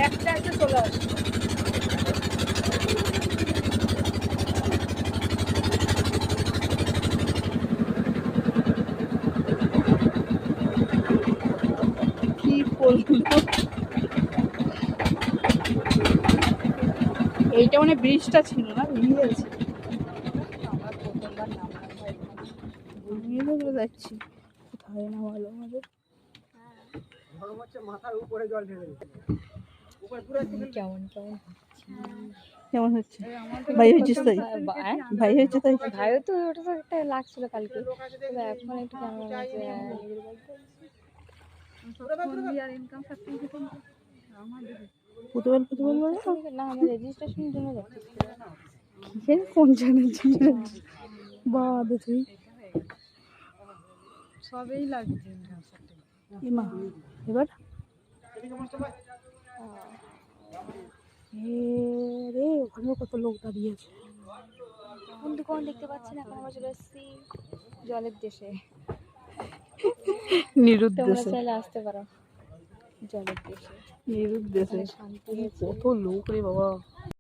একটা এসে চলে আসে। কি বলবো, এইটা মানে ব্রিজটা ছিল না, ভেঙে গেছে। আমরা প্রথমবার নামলাম ভাই, আমিও যাচ্ছি, কোথায় নামালো আমাদের। মাথার উপরে জল ঢেলে কেমন কেমন কেমন হচ্ছে? ভাই হয়েছিস তাই? ভাই হয়েছে তাই? ভাইও তো ওটা তো একটা লাগছিল কালকে, তবে এখন একটু কেমন ফুটবল ফুটবল না, আমার রেজিস্ট্রেশনের জন্য যাচ্ছে কোন জানার জন্য বাবা তুই সবেই লাগছে। মা এবার রে ওখানে কত লোক দাঁড়িয়ে আছে। কিন্তু কোন দেখতে পাচ্ছি না, এখন আমরা চলে এসেছি জলের দেশে। তোমরা নিরুদ্দেশে, চাইলে আসতে পারো জলের দেশে, নিরুদ্দেশে। শান্তি হয়েছে। কত লোক রে বাবা।